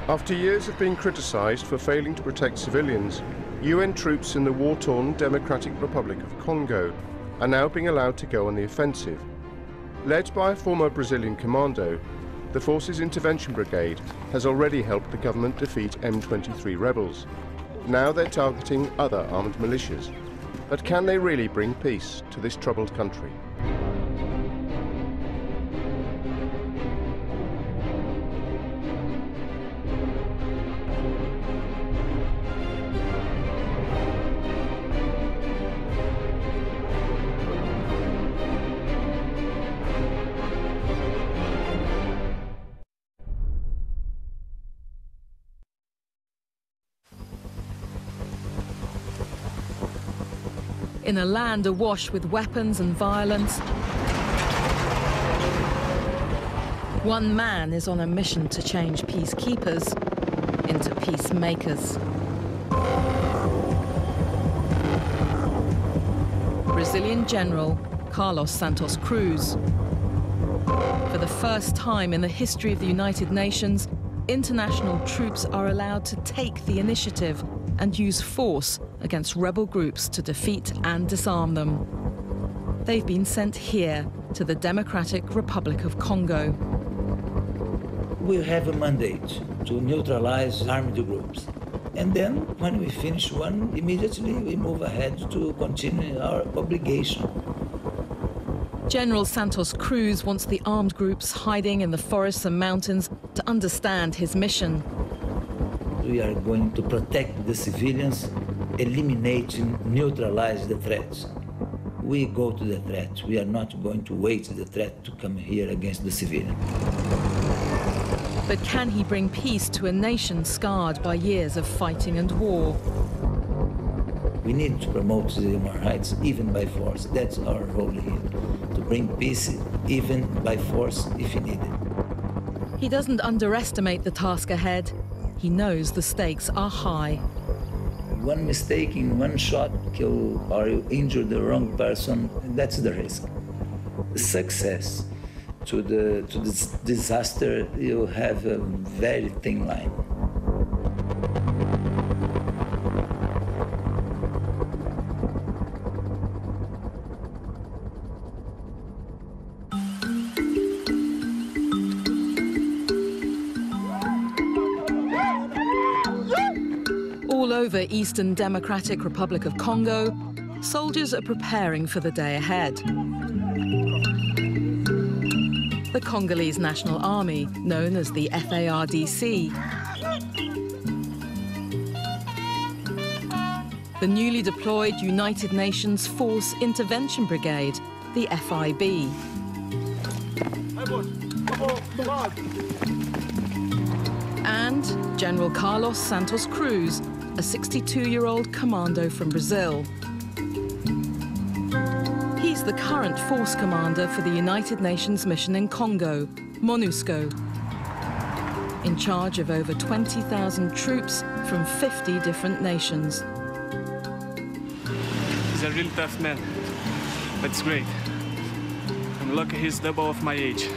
After years of being criticised for failing to protect civilians, UN troops in the war-torn Democratic Republic of Congo are now being allowed to go on the offensive. Led by a former Brazilian commando, the Forces Intervention Brigade has already helped the government defeat M23 rebels. Now they're targeting other armed militias. But can they really bring peace to this troubled country? In a land awash with weapons and violence, one man is on a mission to change peacekeepers into peacemakers. Brazilian General Carlos Santos Cruz. For the first time in the history of the United Nations, international troops are allowed to take the initiative and use force against rebel groups to defeat and disarm them. They've been sent here to the Democratic Republic of Congo. We have a mandate to neutralize armed groups. And then, when we finish one, immediately we move ahead to continue our obligation. General Santos Cruz wants the armed groups hiding in the forests and mountains to understand his mission. We are going to protect the civilians, eliminate and neutralize the threats. We go to the threat. We are not going to wait the threat to come here against the civilian. But can he bring peace to a nation scarred by years of fighting and war? We need to promote the human rights even by force. That's our role here, to bring peace even by force if needed. He doesn't underestimate the task ahead. He knows the stakes are high. One mistake in one shot kill or you injure the wrong person, that's the risk. Success to this disaster, you have a very thin line. All over Eastern Democratic Republic of Congo, soldiers are preparing for the day ahead. The Congolese National Army, known as the FARDC. The newly deployed United Nations Force Intervention Brigade, the FIB. And General Carlos Santos Cruz, a 62-year-old commando from Brazil. He's the current force commander for the United Nations mission in Congo, MONUSCO, in charge of over 20,000 troops from 50 different nations. He's a really tough man, but it's great. I'm lucky he's double of my age.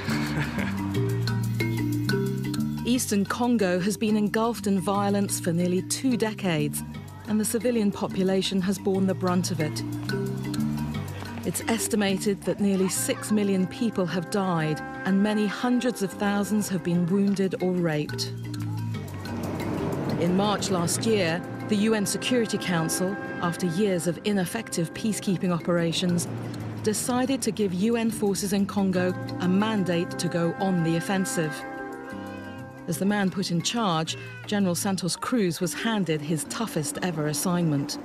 Eastern Congo has been engulfed in violence for nearly 2 decades, and the civilian population has borne the brunt of it. It's estimated that nearly 6 million people have died, and many hundreds of thousands have been wounded or raped. In March last year, the UN Security Council, after years of ineffective peacekeeping operations, decided to give UN forces in Congo a mandate to go on the offensive. As the man put in charge, General Santos Cruz was handed his toughest ever assignment.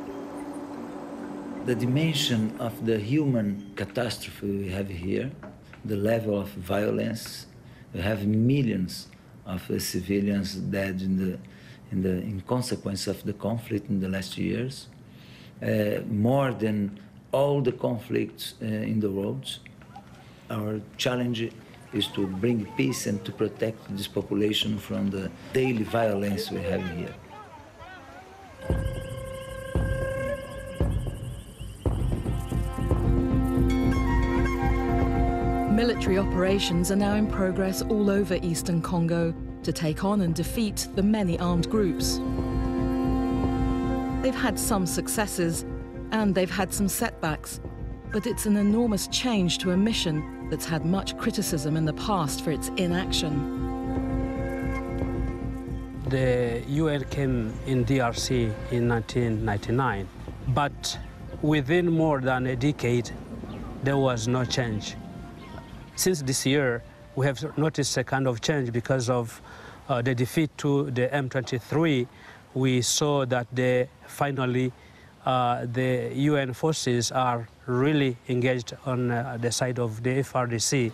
The dimension of the human catastrophe we have here, the level of violence, we have millions of civilians dead in consequence of the conflict in the last years, more than all the conflicts in the world. Our challenge is to bring peace and to protect this population from the daily violence we have here. Military operations are now in progress all over Eastern Congo to take on and defeat the many armed groups. They've had some successes, and they've had some setbacks, but it's an enormous change to a mission that's had much criticism in the past for its inaction. The UN came in DRC in 1999, but within more than a decade, there was no change. Since this year, we have noticed a kind of change because of the defeat to the M23. We saw that finally the UN forces are really engaged on the side of the FRDC.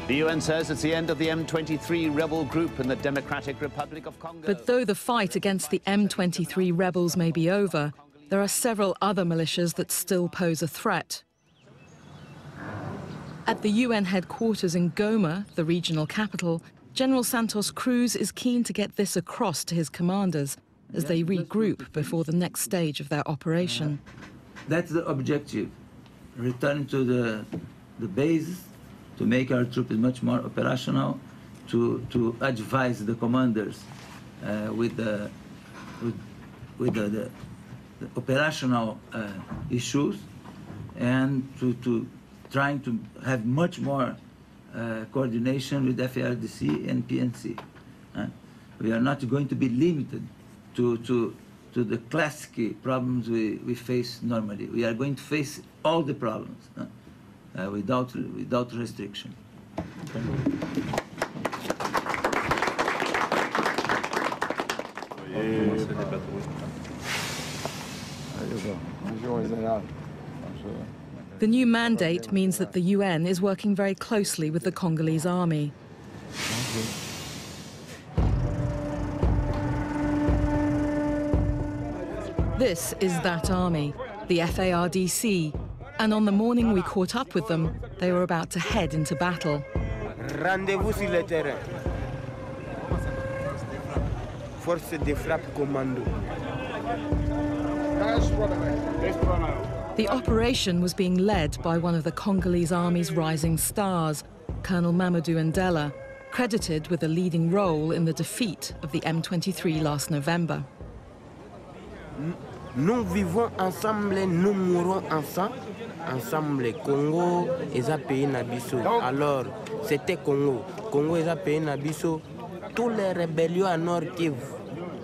The UN says it's the end of the M23 rebel group in the Democratic Republic of Congo. But though the fight against the M23 rebels may be over, there are several other militias that still pose a threat. At the UN headquarters in Goma, the regional capital, General Santos Cruz is keen to get this across to his commanders as they regroup before the next stage of their operation. That's the objective. Return to the base, to make our troops much more operational, to advise the commanders with the operational issues, and to trying to have much more coordination with FARDC and PNC. We are not going to be limited to the classic problems we face normally. We are going to face all the problems without restriction. The new mandate means that the UN is working very closely with the Congolese army. This is that army, the FARDC, and on the morning we caught up with them, they were about to head into battle. Rendez-vous sur le terrain. Force de frappe commando. The operation was being led by one of the Congolese army's rising stars, Colonel Mamadou Ndela, credited with a leading role in the defeat of the M23 last November. Nous vivons ensemble, nous mourons ensemble. Ensemble, Congo est un pays nabiso. Alors, c'était Congo. Congo est un pays nabiso. Tous les rébellions à Nord Kivu,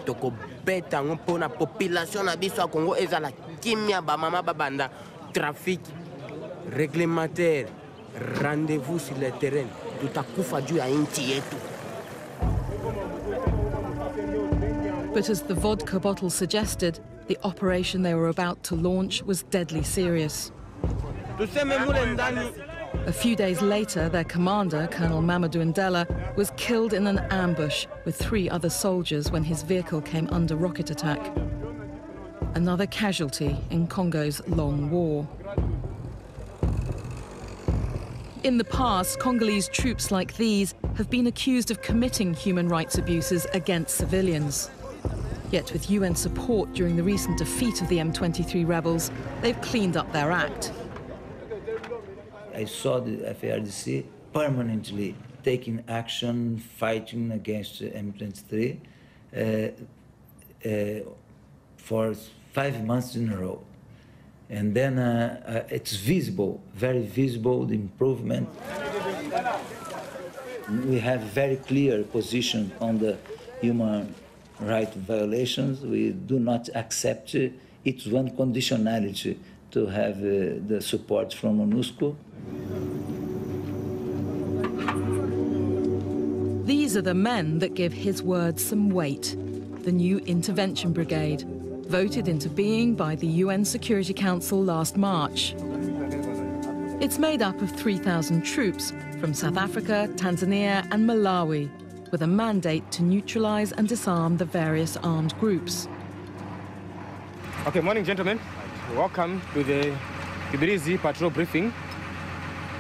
toko beta pour la population nabiso à Congo est la kimia ba mama babanda. Trafic réglementaire. Rendez-vous sur le terrain. Tout à coup faju a inti yetu. But as the vodka bottle suggested, the operation they were about to launch was deadly serious. A few days later, their commander, Colonel Mamadou Ndela, was killed in an ambush with 3 other soldiers when his vehicle came under rocket attack. Another casualty in Congo's long war. In the past, Congolese troops like these have been accused of committing human rights abuses against civilians. Yet with UN support during the recent defeat of the M23 rebels, they've cleaned up their act. I saw the FARDC permanently taking action, fighting against M23 for 5 months in a row. And then it's visible, very visible, the improvement. We have very clear position on the human rights violations. We do not accept it's one conditionality to have the support from MONUSCO. These are the men that give his words some weight. The new Intervention Brigade, voted into being by the UN Security Council last March. It's made up of 3,000 troops from South Africa, Tanzania and Malawi, with a mandate to neutralize and disarm the various armed groups. Okay, morning, gentlemen. Welcome to the Kibirizi patrol briefing.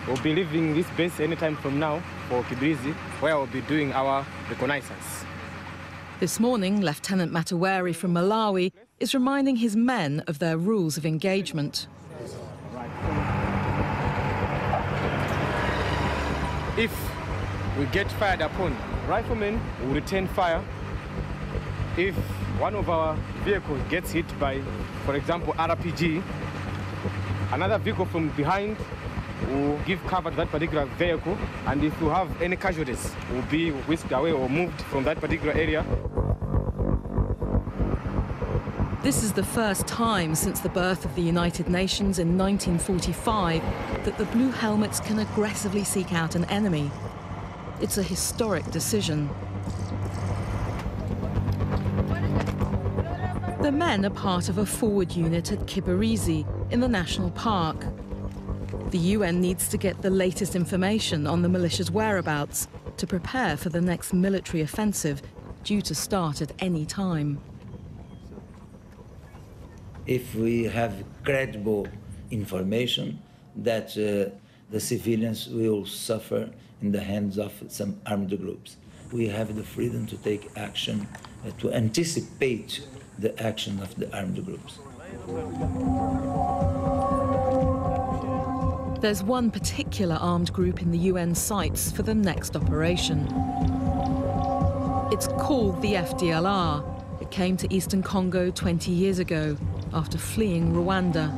We'll be leaving this base anytime from now for Kibirizi, where we'll be doing our reconnaissance. This morning, Lieutenant Mataweri from Malawi is reminding his men of their rules of engagement. If we get fired upon riflemen will return fire if one of our vehicles gets hit by, for example, RPG. Another vehicle from behind will give cover to that particular vehicle, and if we have any casualties, will be whisked away or moved from that particular area. This is the first time since the birth of the United Nations in 1945 that the Blue Helmets can aggressively seek out an enemy. It's a historic decision. The men are part of a forward unit at Kibirizi in the national park. The UN needs to get the latest information on the militia's whereabouts to prepare for the next military offensive due to start at any time. If we have credible information that the civilians will suffer in the hands of some armed groups, we have the freedom to take action, to anticipate the action of the armed groups. There's one particular armed group in the UN sights for the next operation. It's called the FDLR. It came to eastern Congo 20 years ago after fleeing Rwanda.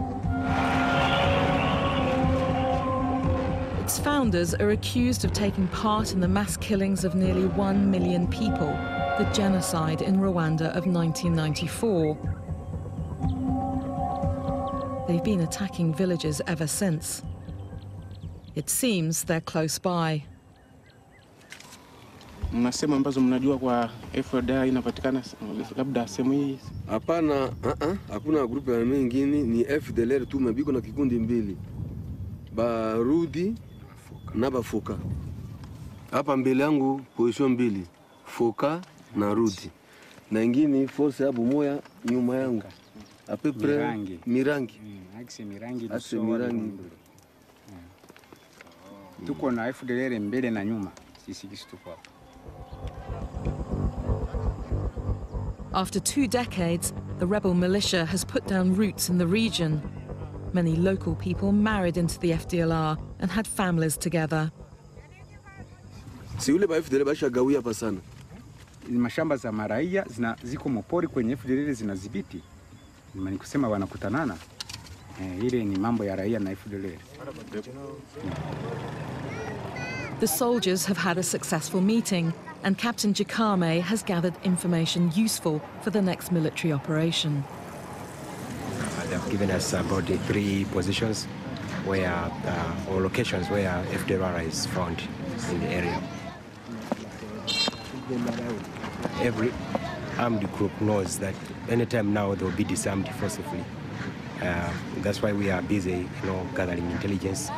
Its founders are accused of taking part in the mass killings of nearly 1 million people, the genocide in Rwanda of 1994. They've been attacking villages ever since. It seems they're close by. Mnasema ambazo mnajua kwa FDLR inapatikana labda sehemu hii? Hapana, hakuna grupu ya mengine, ni FDLR tu, mabiko na kikundi mbili. Barudi na bafoka. Hapa mbele yangu position mbili, foka na rudi. Na ingine force ya bumoya nyuma yangu. Apepre mirangi. Axe mirangi. Tuko na FDLR mbele na nyuma. Sisi tuko hapa. After 2 decades, the rebel militia has put down roots in the region. Many local people married into the FDLR and had families together. Si ule ba FDLR bashagawia hapa sana. Mashamba za maraia ziko mopori kwenye FDLR zinadhibiti. Ni kusema wanakutanana. Ile ni mambo ya raia na FDLR. The soldiers have had a successful meeting, and Captain Jakame has gathered information useful for the next military operation. They have given us about 3 positions where, or locations where FDLR is found in the area. Every armed group knows that anytime now they will be disarmed forcibly. That's why we are busy, gathering intelligence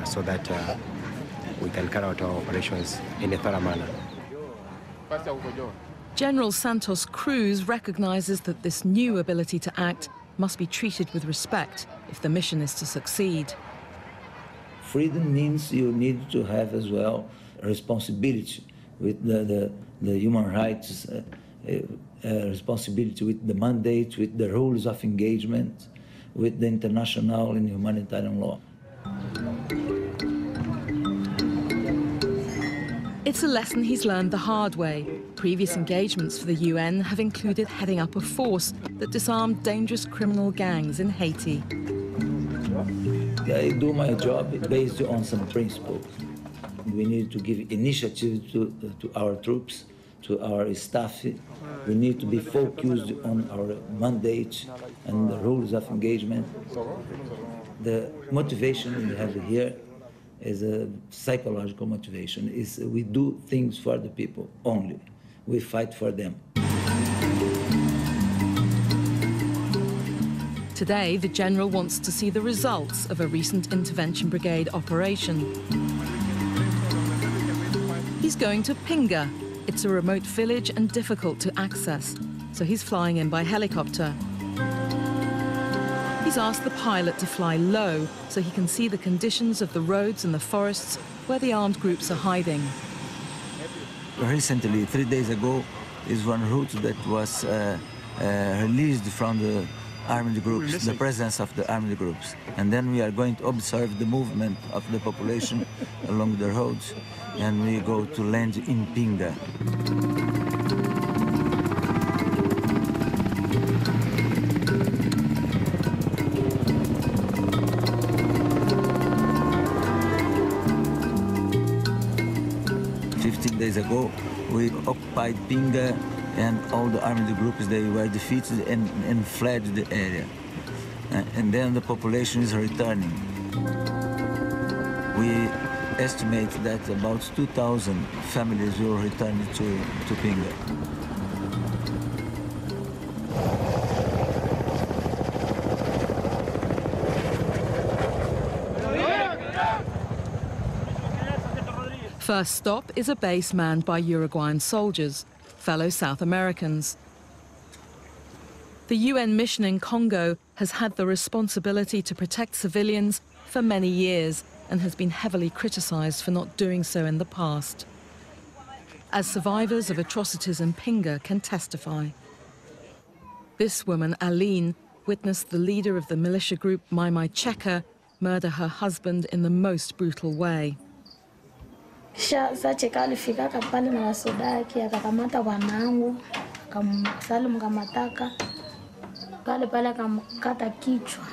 so that we can carry out our operations in a thorough manner. General Santos Cruz recognizes that this new ability to act must be treated with respect if the mission is to succeed. Freedom means you need to have as well a responsibility with the human rights, responsibility with the mandate, with the rules of engagement, with the international and humanitarian law. It's a lesson he's learned the hard way. Previous engagements for the UN have included heading up a force that disarmed dangerous criminal gangs in Haiti. I do my job based on some principles. We need to give initiative to our troops, to our staff. We need to be focused on our mandate and the rules of engagement. The motivation we have here is a psychological motivation. We do things for the people only. We fight for them. Today, the general wants to see the results of a recent intervention brigade operation. He's going to Pinga. It's a remote village and difficult to access, so he's flying in by helicopter. He's asked the pilot to fly low so he can see the conditions of the roads and the forests where the armed groups are hiding. Recently, 3 days ago, is one route that was released from the armed groups, the presence of the armed groups. And then we are going to observe the movement of the population along the roads, and we go to land in Pinga. Days ago, we occupied Pinga, and all the armed groups, they were defeated and fled the area. And then the population is returning. We estimate that about 2,000 families will return to Pinga. First stop is a base manned by Uruguayan soldiers, fellow South Americans. The UN mission in Congo has had the responsibility to protect civilians for many years and has been heavily criticized for not doing so in the past. As survivors of atrocities in Pinga can testify. This woman, Aline, witnessed the leader of the militia group Mai Mai Cheka murder her husband in the most brutal way. Sa Cheka alifikaka pale na wasodaki akakamata wanangu akamsalimu kamataka pale akamkata kichwa.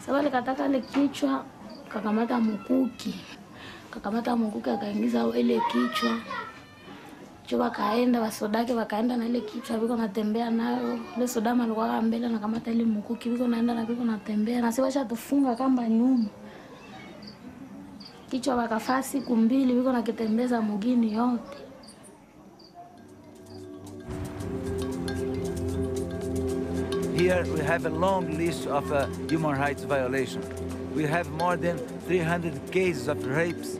Sababu alikataka ile kichwa kakamata mkuki akaingiza ile kichwa. Choba kaenda wasodaki wakaenda na ile kichwa biko natembea nayo. Ile sodama alikuwa mbele na kamata ile mkuki biko naenda na biko natembea na siwasha tufunga kamba nyuma. Kichwa wakafaa siku mbili biko nakitembeza mugini yote. Here we have a long list of human rights violations. We have more than 300 cases of rapes,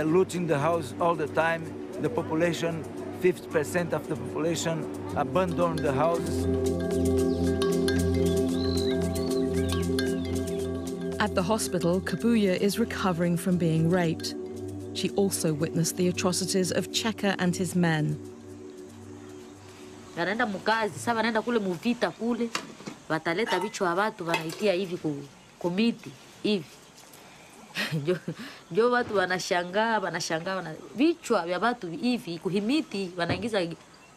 looting the house all the time. The population, 50% of the population abandoned the houses. At the hospital, Kabuya is recovering from being raped. She also witnessed the atrocities of Cheka and his men. Wanaenda mukazi, sasa wanaenda kule muvita kule, wataleta vichwa watu wanaitia hivi komiti hivi. Jo watu wanashangaa vichwa vya watu hivi kuhimiti wanaingiza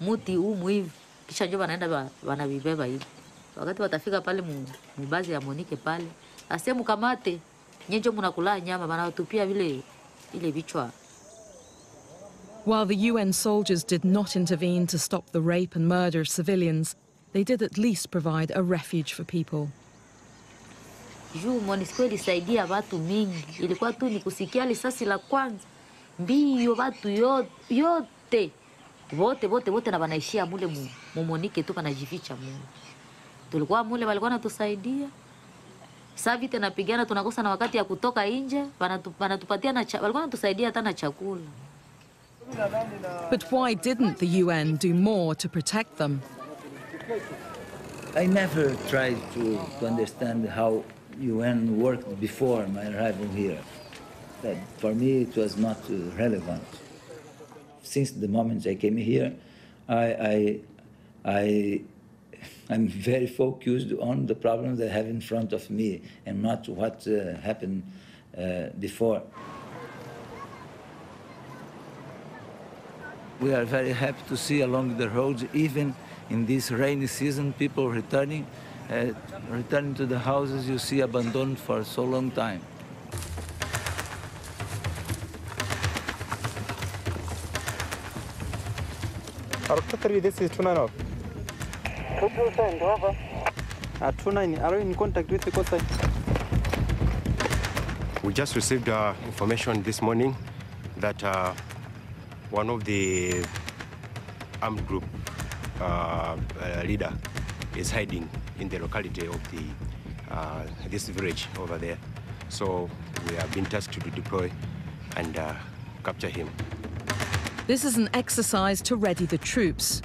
muti humu hivi. Kisha jo wanaenda wanavibeba hivi. Wakati watafika pale mubazi ya Monike pale, asemu kamate, nyenjo mnakula nyama wanatupia vile vichwa. While the UN soldiers did not intervene to stop the rape and murder of civilians, they did at least provide a refuge for people. MONUSCO ilisaidia watu mingi. Ilikuwa tu ni kusikia risasi la kwanza. Mbio watu yote. Wote na wanaishia mule Monike tu wanajificha mule. Tulikuwa mule walikuwa wanatusaidia. Sasa vita napigana tunakosa na wakati ya kutoka nje, wanatupatia walikuwa wanatusaidia hata na chakula. But why didn't the UN do more to protect them? I never tried to understand how UN worked before my arrival here. That for me it was not relevant. Since the moment I came here, I'm very focused on the problems I have in front of me and not what happened before. We are very happy to see along the roads, even in this rainy season, people returning to the houses you see abandoned for so long time. This is 29. Are you in contact with the coast? We just received information this morning that one of the armed group leader is hiding in the locality of this village over there. So we have been tasked to deploy and capture him. This is an exercise to ready the troops.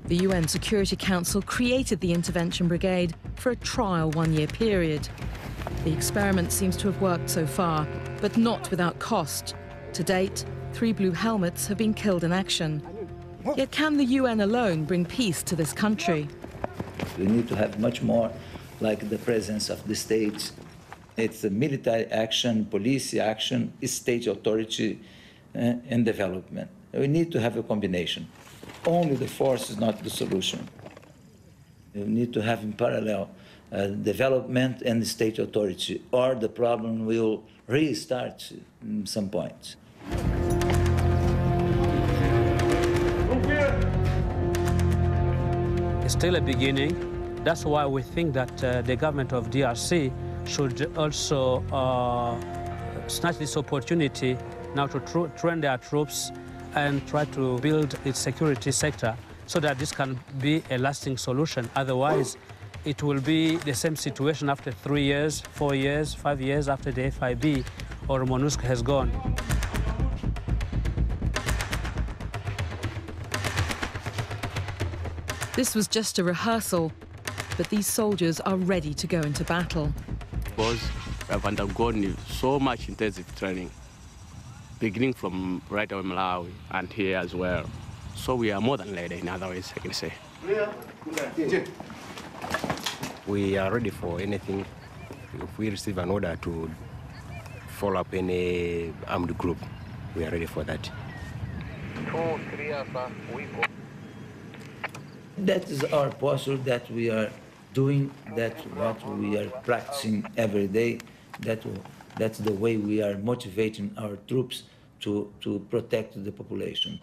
The UN Security Council created the Intervention Brigade for a trial one-year period. The experiment seems to have worked so far, but not without cost. To date, 3 blue helmets have been killed in action. Yet can the UN alone bring peace to this country? We need to have much more like the presence of the state. It's a military action, police action, state authority, and development. We need to have a combination. Only the force is not the solution. We need to have in parallel development and state authority, or the problem will restart at some point. It's still a beginning. That's why we think that the government of DRC should also snatch this opportunity now to train their troops and try to build its security sector so that this can be a lasting solution. Otherwise, it will be the same situation after 3 years, 4 years, 5 years after the FIB or MONUSCO has gone. This was just a rehearsal, but these soldiers are ready to go into battle. Because we have undergone so much intensive training, beginning from right away Malawi and here as well. So we are more than ready, in other ways, I can say. We are ready for anything. If we receive an order to follow up any armed group, we are ready for that. That is our posture that we are doing, that's what we are practicing every day. That's the way we are motivating our troops to protect the population.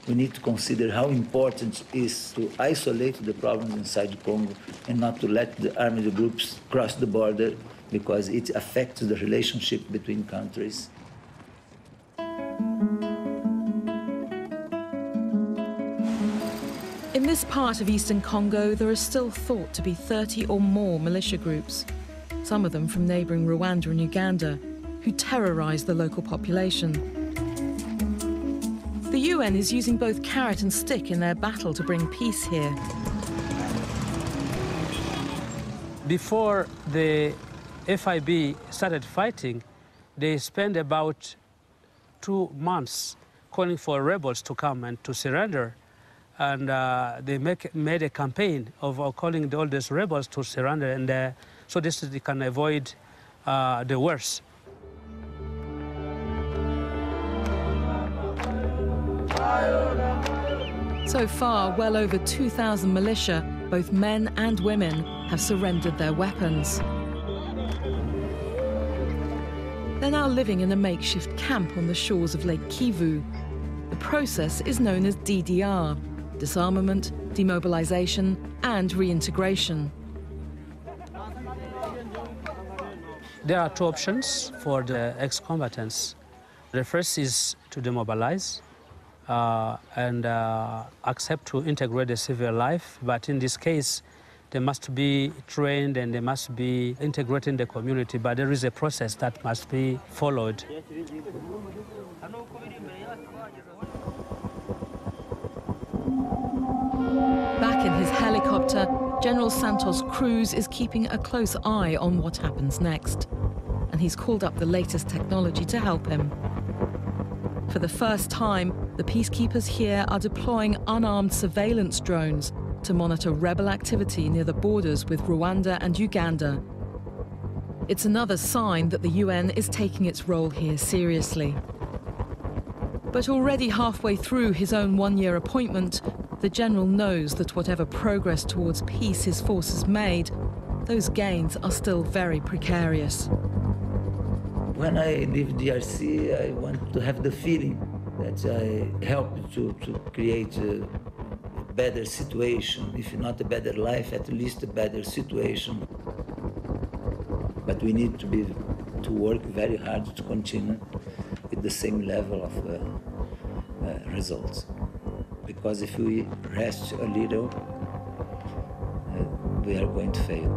We need to consider how important it is to isolate the problems inside Congo and not to let the armed groups cross the border because it affects the relationship between countries. In this part of eastern Congo, there are still thought to be 30 or more militia groups, some of them from neighbouring Rwanda and Uganda, who terrorise the local population. The UN is using both carrot and stick in their battle to bring peace here. Before the FIB started fighting, they spent about 2 months calling for rebels to come and to surrender. And they made a campaign of calling all these rebels to surrender, and so this they can avoid the worst. So far, well over 2,000 militia, both men and women, have surrendered their weapons. They're now living in a makeshift camp on the shores of Lake Kivu. The process is known as DDR. Disarmament, demobilization, and reintegration. There are 2 options for the ex-combatants. The first is to demobilize and accept to integrate the civil life, but in this case, they must be trained and they must be integrated in the community, but there is a process that must be followed. Back in his helicopter, General Santos' Cruz is keeping a close eye on what happens next. And he's called up the latest technology to help him. For the first time, the peacekeepers here are deploying unarmed surveillance drones to monitor rebel activity near the borders with Rwanda and Uganda. It's another sign that the UN is taking its role here seriously. But already halfway through his own 1-year appointment, the general knows that whatever progress towards peace his forces made, those gains are still very precarious. When I leave DRC, I want to have the feeling that I helped to create a better situation, if not a better life, at least a better situation. But we need to work very hard to continue with the same level of results. Because if we rest a little, we are going to fail.